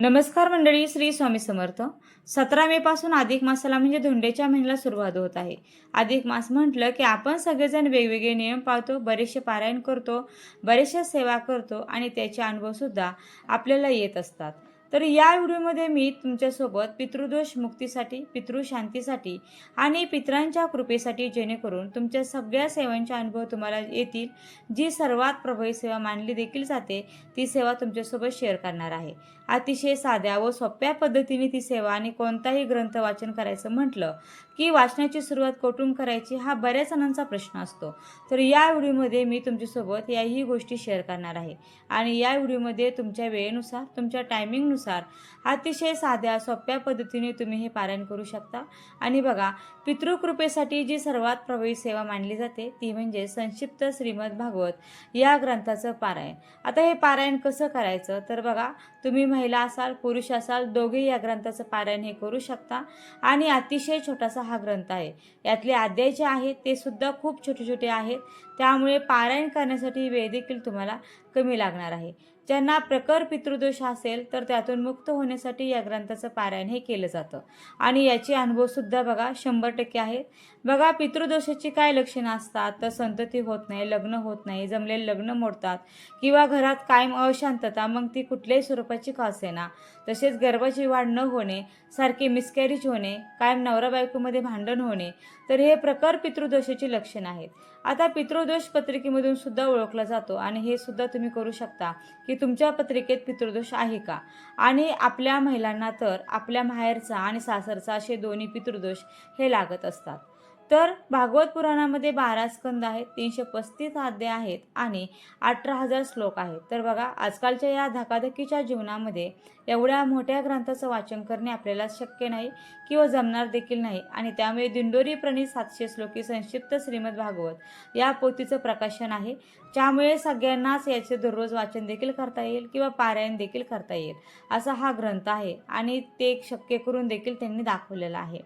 नमस्कार मंडळी, श्री स्वामी समर्थ. 17 मे पासून अधिक मासाला म्हणजे धोंडेच्या महिन्याला सुरुवात होत आहे. अधिक मास म्हटलं की आपण सगळेजण वेगवेगळे नियम पाळतो, बरेचसे पारायण करतो, बरेचशा सेवा करतो आणि त्याचे अनुभव सुद्धा आपल्याला येत असतात. तर या व्हिडिओमध्ये मी तुमच्यासोबत पितृदोष मुक्तीसाठी, पितृशांतीसाठी आणि पितरांच्या कृपेसाठी, जेणेकरून तुमच्या सगळ्या सेवांचे अनुभव तुम्हाला येतील. जी सर्वात प्रभावी सेवा मानली देखील जाते, ती सेवा तुमच्यासोबत शेअर करणार आहे. अतिशय साध्या व सोप्या पद्धतीने ती सेवा, आणि कोणताही ग्रंथ वाचन करायचं म्हटलं की वाचनाची सुरुवात कुठून करायची, हा बऱ्याच जणांचा प्रश्न असतो. तर या व्हिडिओमध्ये मी तुमच्यासोबत याही गोष्टी शेअर करणार आहे. आणि या व्हिडिओमध्ये तुमच्या वेळेनुसार, तुमच्या टायमिंगनुसार अतिशय साध्या सोप्या पद्धतीने तुम्ही हे पारायण करू शकता. आणि बघा, पितृकृपेसाठी जी सर्वात प्रभावी सेवा मानली जाते ती म्हणजे संक्षिप्त श्रीमद भागवत या ग्रंथाचं पारायण. आता हे पारायण कसं करायचं, तर बघा, तुम्ही महिला असाल, पुरुष असाल, दोघेही या ग्रंथाचं पारायण हे करू शकता. आणि अतिशय छोटासा हा ग्रंथ आहे. यातले अध्याय जे आहेत ते सुद्धा खूप छोटे छोटे आहेत. त्यामुळे पारायण करण्यासाठी वेळ देखील तुम्हाला कमी लागणार आहे. ज्यांना प्रखर पितृदोष असेल तर त्यातून मुक्त होण्यासाठी या ग्रंथाचं पारायण हे केलं जातं. आणि याचे अनुभवसुद्धा बघा 100% आहेत. बघा, पितृदोषाची काय लक्षणं असतात, तर संतती होत नाही, लग्न होत नाही, जमलेले लग्न मोडतात, किंवा घरात कायम अशांतता, मग ती कुठल्याही स्वरूपाची का असेना. तसेच गर्भाची वाढ न होणे, सारखे मिसकॅरेज होणे, कायम नवरा बायकोमध्ये भांडण होणे, तर हे प्रखर पितृदोषाची लक्षणं आहेत. आता पितृदोष पत्रिकेमधून सुद्धा ओळखला जातो, आणि हे सुद्धा तुम्ही करू शकता की तुमच्या पत्रिकेत पितृदोष आहे का. आणि आपल्या महिलांना तर आपल्या माहेरचा आणि सासरचा असे दोन्ही पितृदोष हे लागत असतात. तर भागवत पुराणामध्ये 12 स्कंद आहेत, 335 अध्याय आहेत आणि 18,000 श्लोक आहेत. तर बघा, आजकालच्या या धकाधकीच्या जीवनामध्ये एवढ्या मोठ्या ग्रंथाचं वाचन करणे आपल्याला शक्य नाही किंवा जमणार देखील नाही. आणि त्यामुळे दिंडोरी प्रणीत 700 श्लोकी संक्षिप्त श्रीमद भागवत या पोथीचं प्रकाशन आहे. ज्यामुळे सगळ्यांनाच याचे दररोज वाचन देखील करता येईल किंवा पारायण देखील करता येईल असा हा ग्रंथ आहे. आणि ते शक्य करून देखील त्यांनी दाखवलेलं आहे.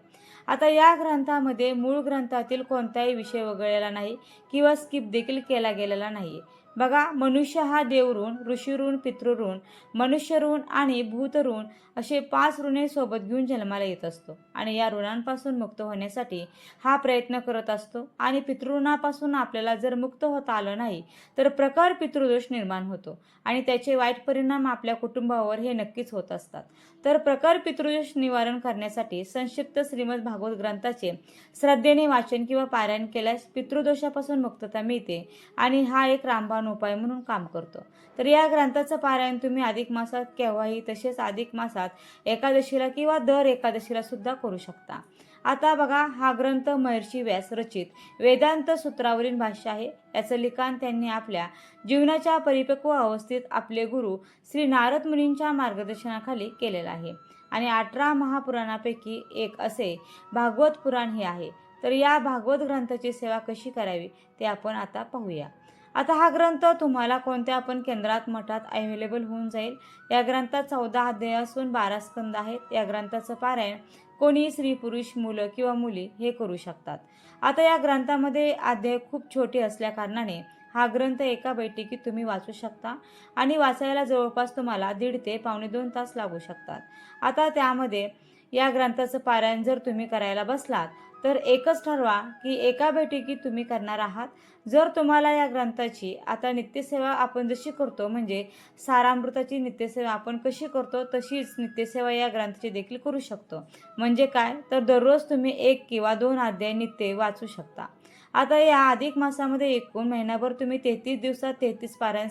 आता या ग्रंथामध्ये मूळ ग्रंथातील कोणताही विषय वगळलेला नाही किंवा स्किप देखील केला गेलेला नाही. बघा, मनुष्य हा देवऋण, ऋषीऋण, पितृऋण, मनुष्यऋण आणि भूतऋण असे 5 ऋणे सोबत घेऊन जन्माला येत असतो. आणि या ऋणांपासून मुक्त होण्यासाठी हा प्रयत्न करत असतो. आणि पितृऋणापासून आपल्याला जर मुक्त होता आलं नाही तर प्रखर पितृदोष निर्माण होतो, आणि त्याचे वाईट परिणाम आपल्या कुटुंबावर हे नक्कीच होत असतात. तर प्रखर पितृदोष निवारण करण्यासाठी संक्षिप्त श्रीमद भागवत ग्रंथाचे श्रद्धेने वाचन किंवा पारायण केल्यास पितृदोषापासून मुक्तता मिळते, आणि हा एक रामबाण उपाय म्हणून काम करतो. तर या ग्रंथाचं पारायण तुम्ही अधिक मासात केव्हाही, तसेच अधिक मासात एकादशीला किंवा दर एकादशीला सुद्धा करू शकता. आता बघा, हा ग्रंथ महर्षी व्यास रचित वेदांत सूत्रावरील भाष्य आहे. याचं लिखाण त्यांनी आपल्या जीवनाच्या परिपक्व अवस्थेत आपले गुरु श्री नारद मुनींच्या मार्गदर्शनाखाली केलेलं आहे. आणि 18 महापुराणापैकी एक असे भागवत पुराण हे आहे. तर या भागवत ग्रंथाची सेवा कशी करावी ते आपण आता पाहूया. आता हा ग्रंथ तुम्हाला कोणत्या पण केंद्रात, मठात अवेलेबल होऊन जाईल. या ग्रंथात 14 अध्याय असून 12 स्कंद आहेत. या ग्रंथाचं पारायण कोणी स्त्री, पुरुष, मुलं किंवा मुली हे करू शकतात. आता या ग्रंथामध्ये अध्याय खूप छोटे असल्या कारणाने हा ग्रंथ एका बैठकीत तुम्ही वाचू शकता. आणि वाचायला जवळपास तुम्हाला 1.5 ते पावणे 2 तास लागू शकतात. आता त्यामध्ये या ग्रंथाचं पारायण जर तुम्ही करायला बसलात तर एकच ठरवा की एका बैठकीत तुम्ही करणार आहात. जर तुम्हाला या ग्रंथाची आता नित्यसेवा आपण जशी करतो, म्हणजे सारामृताची नित्यसेवा आपण कशी करतो तशीच नित्यसेवा या ग्रंथाची देखील करू शकतो. म्हणजे काय, तर दररोज तुम्ही 1 किंवा 2 अध्याय नित्य वाचू शकता. आता या अधिक मासामध्ये एकूण महिनाभर तुम्ही 33 दिवसात 33 पारायण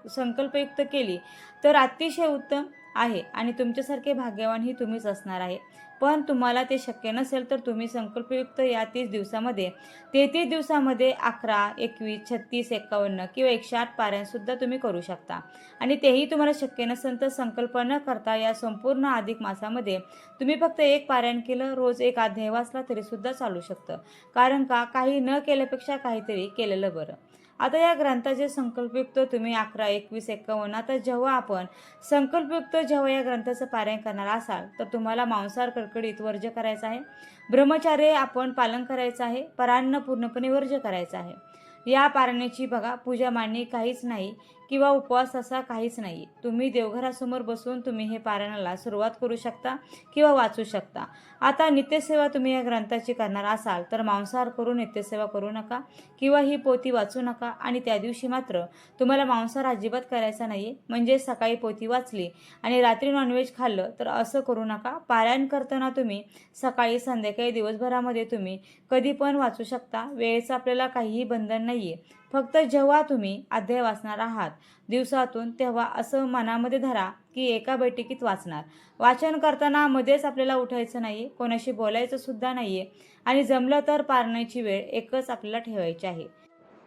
संकल्पयुक्त केली तर अतिशय उत्तम आहे. आणि तुमच्यासारखे भाग्यवान ही तुम्हीच असणार आहे. पण तुम्हाला ते शक्य नसेल तर तुम्ही संकल्पयुक्त या 30 दिवसामध्ये 33 दिवसामध्ये 11, 21, 36, 51 किंवा 108 पारायण सुद्धा तुम्ही करू शकता. आणि तेही तुम्हाला शक्य नसेल तर संकल्प न करता या संपूर्ण अधिक मासामध्ये तुम्ही फक्त 1 पारायण केलं, रोज 1 अध्याय वाचला तरी सुद्धा चालू शकतं. कारण का, काही न केल्यापेक्षा काहीतरी केलेलं बरं. आता या ग्रंथाचे संकल्पयुक्त तुम्ही 11, 21, 51, आता जेव्हा आपण संकल्पयुक्त जेव्हा या ग्रंथाचं पारायण करणार असाल तर तुम्हाला मांसाहार कडकडीत वर्ज्य करायचं आहे. ब्रह्मचार्य आपण पालन करायचं आहे. परान्न पूर्णपणे वर्ज्य करायचं आहे. या पारायणाची बघा पूजा मांडणी काहीच नाही. किंवा उपवास असा काहीच नाही. तुम्ही देवघरासमोर बसून तुम्ही हे पारायणाला सुरुवात करू शकता किंवा वाचू शकता. आता नित्यसेवा तुम्ही या ग्रंथाची करणार असाल तर मांसाहार करून नित्यसेवा करू नका किंवा ही पोथी वाचू नका. आणि त्या दिवशी मात्र तुम्हाला मांसाहार अजिबात करायचा नाही. म्हणजे सकाळी पोथी वाचली आणि रात्री नॉनव्हेज खाल्लं तर असं करू नका. पारायण करताना तुम्ही सकाळी संध्याकाळी दिवसभरामध्ये तुम्ही कधी पण वाचू शकता. वेळेचं आपल्याला काहीही बंधन नाही आहे. फक्त जेव्हा तुम्ही अध्याय वाचणार आहात दिवसातून तेव्हा असं मनामध्ये धरा की एका बैठकीत वाचणार. वाचन करताना मध्येच आपल्याला उठायचं नाही, कोणाशी बोलायचं सुद्धा नाही आहे. आणि जमलं तर पारण्याची वेळ एकच आपल्याला ठेवायची आहे.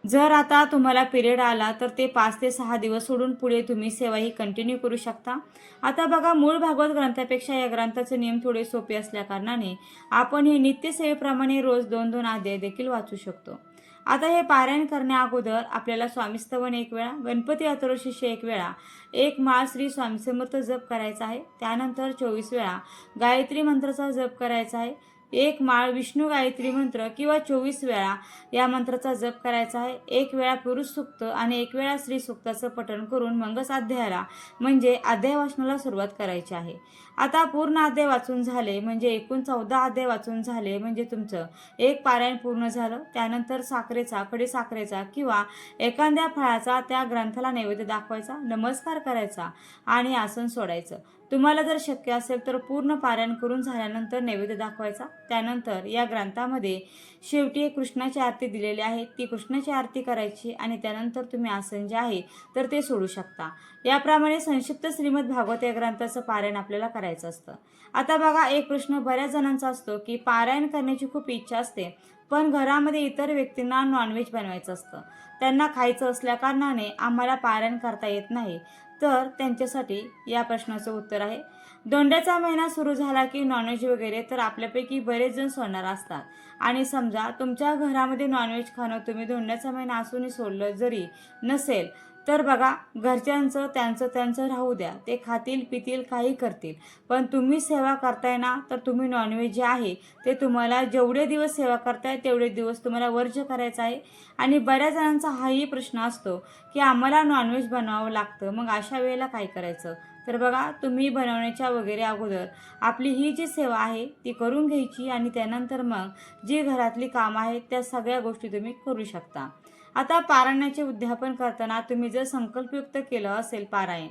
जर आता तुम्हाला पिरियड आला तर ते 5 ते 6 दिवस सोडून पुढे तुम्ही सेवा ही कंटिन्यू करू शकता. आता बघा, मूळ भागवत ग्रंथापेक्षा या ग्रंथाचे नियम थोडे सोपे असल्याकारणाने आपण हे नित्यसेवेप्रमाणे रोज 2-2 अध्याय देखील वाचू शकतो. आता हे पारायण करण्या अगोदर आपल्याला स्वामीस्तवन 1 वेळा, गणपती अथर्वशीर्ष 1 वेळा, 1 माळ श्री स्वामी समर्थ जप करायचा आहे. त्यानंतर 24 वेळा गायत्री मंत्राचा जप करायचा आहे. 1 माळ विष्णू गायत्री मंत्र किंवा 24 वेळा या मंत्राचा जप करायचा आहे. 1 वेळा पुरुष सूक्त आणि 1 वेळा स्त्री सूक्ताचं पठण करून मंगस अध्यायाला म्हणजे अध्याय वाचनाला सुरुवात करायची आहे. आता पूर्ण अध्याय वाचून झाले म्हणजे एकूण 14 अध्याय वाचून झाले म्हणजे तुमचं एक पारायण पूर्ण झालं. त्यानंतर साखरेचा, खडीसाखरेचा किंवा एखाद्या फळाचा त्या ग्रंथाला नैवेद्य दाखवायचा, नमस्कार करायचा आणि आसन सोडायचं. तुम्हाला जर शक्य असेल तर पूर्ण पारायण करून झाल्यानंतर नैवेद्य दाखवायचा. त्यानंतर या ग्रंथामध्ये शेवटी एक कृष्णाची आरती दिलेली आहे, ती कृष्णाची आरती करायची आणि त्यानंतर तुम्ही आसन जे आहे तर ते सोडू शकता. याप्रमाणे संक्षिप्त श्रीमद भागवत या ग्रंथाचं पारायण आपल्याला करायचं असतं. आता बघा, एक प्रश्न बऱ्याच जणांचा असतो की पारायण करण्याची खूप इच्छा असते पण घरामध्ये इतर व्यक्तींना नॉनव्हेज बनवायचं असतं, त्यांना खायचं असल्याकारणाने आम्हाला पारायण करता येत नाही. तर त्यांच्यासाठी या प्रश्नाचं उत्तर आहे, धोंड्याचा महिना सुरू झाला की नॉनव्हेज वगैरे तर आपल्यापैकी बरेच जण सोडणार असतात. आणि समजा तुमच्या घरामध्ये नॉनव्हेज खाणं तुम्ही धोंड्याचा महिना असूनही सोडलं जरी नसेल तर बघा, घरच्यांचं त्यांचं राहू द्या, ते खातील पितील काही करतील, पण तुम्ही सेवा करताय ना तर तुम्ही नॉनव्हेज जे आहे ते तुम्हाला जेवढे दिवस सेवा करताय तेवढे दिवस तुम्हाला वर्ज करायचं आहे. आणि बऱ्याच जणांचा हाही प्रश्न असतो की आम्हाला नॉनव्हेज बनवावं लागतं, मग अशा वेळेला काय करायचं. तर बघा, तुम्ही बनवण्याच्या वगैरे अगोदर आपली ही जी सेवा आहे ती करून घ्यायची आणि त्यानंतर मग जी घरातली कामं आहेत त्या सगळ्या गोष्टी तुम्ही करू शकता. आता पारायणाचे उद्यापन करताना तुम्ही जर संकल्पयुक्त केलं असेल पारायण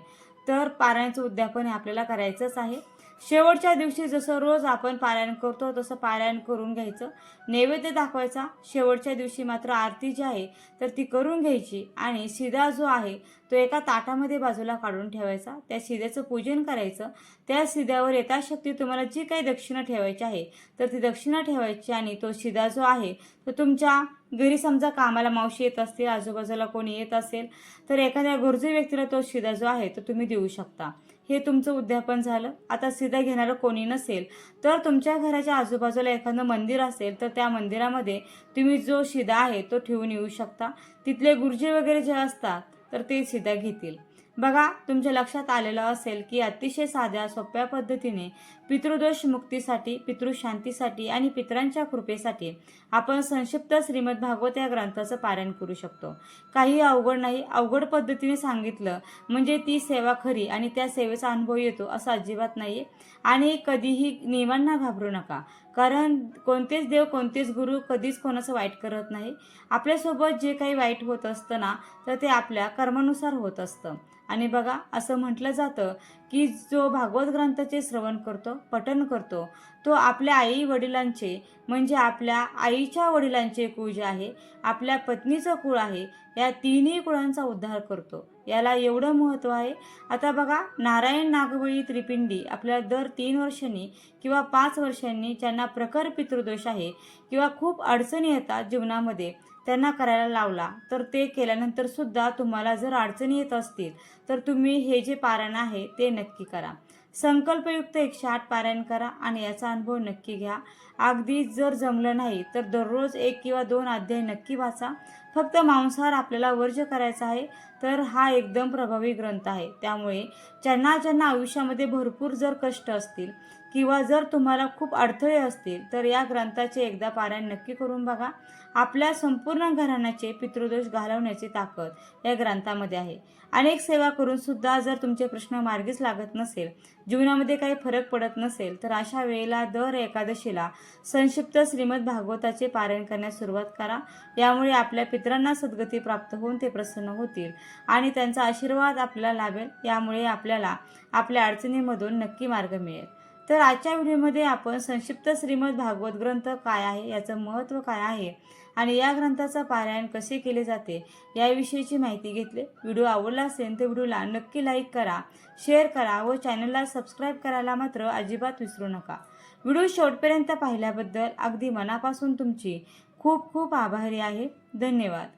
तर पारायणाचं उद्यापन हे आपल्याला करायचंच आहे. शेवटच्या दिवशी जसं रोज आपण पारायण करतो तसं पारायण करून घ्यायचं, नैवेद्य दाखवायचा. शेवटच्या दिवशी मात्र आरती जी आहे तर ती करून घ्यायची आणि शिदा जो आहे तो एका ताटामध्ये बाजूला काढून ठेवायचा. त्या शिद्याचं पूजन करायचं. त्या शिद्यावर यथाशक्ती तुम्हाला जी काही दक्षिणा ठेवायची आहे तर ती दक्षिणा ठेवायची आणि तो शिदा जो आहे तो तुमच्या घरी समजा कामाला मावशी येत असतील, आजूबाजूला कोणी येत असेल तर एखाद्या गरजू व्यक्तीला तो शिदा जो आहे तो तुम्ही देऊ शकता. हे तुमचं उद्यापन झालं. आता शिदा घेणारं कोणी नसेल तर तुमच्या घराच्या आजूबाजूला एखादं मंदिर असेल तर त्या मंदिरामध्ये तुम्ही जो शिदा आहे तो ठेवून येऊ शकता. तिथले गुरुजी वगैरे जे असतात तर ते शिदा घेतील. बघा, तुमच्या लक्षात आलेलं असेल की अतिशय साध्या सोप्या पद्धतीने पितृदोष मुक्तीसाठी, पितृशांतीसाठी आणि पितरांच्या कृपेसाठी आपण संक्षिप्त श्रीमद भागवत या ग्रंथाचं पारायण करू शकतो. काही अवघड नाही. अवघड पद्धतीने सांगितलं म्हणजे ती सेवा खरी आणि त्या सेवेचा अनुभव येतो असं अजिबात नाही. आणि कधीही नियमांना घाबरू नका, कारण कोणतेच देव, कोणतेच गुरु कधीच कोणाचं वाईट करत नाही. आपल्यासोबत जे काही वाईट होत असतं ना तर ते आपल्या कर्मानुसार होत असतं. आणि बघा, असं म्हटलं जातं की जो भागवत ग्रंथाचे श्रवण करतो, पठण करतो, तो आपल्या आई वडिलांचे म्हणजे आपल्या आईच्या वडिलांचे कुळ जे आहे, आपल्या पत्नीचं कुळ आहे, या तिन्ही कुळांचा उद्धार करतो. याला एवढं महत्त्व आहे. आता बघा, नारायण नागबळी त्रिपिंडी आपल्याला दर 3 वर्षांनी किंवा 5 वर्षांनी ज्यांना प्रखर पितृदोष आहे किंवा खूप अडचणी येतात जीवनामध्ये त्यांना करायला लावला तर ते केल्यानंतर सुद्धा तुम्हाला जर अडचणी येत असतील तर तुम्ही हे जे पारायण आहे ते नक्की करा. संकल्पयुक्त 108 पारायण करा आणि याचा अनुभव नक्की घ्या. अगदी जर जमलं नाही तर दररोज 1 किंवा 2 अध्याय नक्की वाचा. फक्त मांसाहार आपल्याला वर्ज करायचा आहे. तर हा एकदम प्रभावी ग्रंथ आहे. त्यामुळे ज्यांना आयुष्यामध्ये भरपूर जर कष्ट असतील किंवा जर तुम्हाला खूप अडथळे असतील तर या ग्रंथाचे एकदा पारायण नक्की करून बघा. आपल्या संपूर्ण घराण्याचे पितृदोष घालवण्याची ताकद या ग्रंथामध्ये आहे. अनेक सेवा करून सुद्धा जर तुमचे प्रश्न मार्गीच लागत नसेल, जीवनामध्ये काही फरक पडत नसेल, तर अशा वेळेला दर एकादशीला संक्षिप्त श्रीमद भागवताचे पारायण करण्यास सुरुवात करा. यामुळे आपल्या पितरांना सद्गती प्राप्त होऊन ते प्रसन्न होतील आणि त्यांचा आशीर्वाद आपल्याला लाभेल. यामुळे आपल्याला आपल्या अडचणीमधून नक्की मार्ग मिळेल. तर आजच्या व्हिडिओमध्ये आपण संक्षिप्त श्रीमद भागवत ग्रंथ काय आहे, याचं महत्त्व काय आहे आणि या ग्रंथाचं पारायण कसे केले जाते याविषयीची माहिती घेतली. व्हिडिओ आवडला असेल तर व्हिडिओला नक्की लाईक करा, शेअर करा व चॅनलला सबस्क्राईब करायला मात्र अजिबात विसरू नका. व्हिडिओ शेवटपर्यंत पाहिल्याबद्दल अगदी मनापासून तुमची खूप खूप आभारी आहे. धन्यवाद.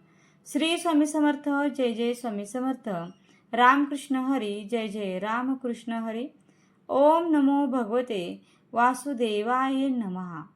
श्री स्वामी समर्थ. जय जय स्वामी समर्थ. रामकृष्ण हरी. जय जय रामकृष्ण हरी. ओम नमो भगवते वासुदेवाय नमः.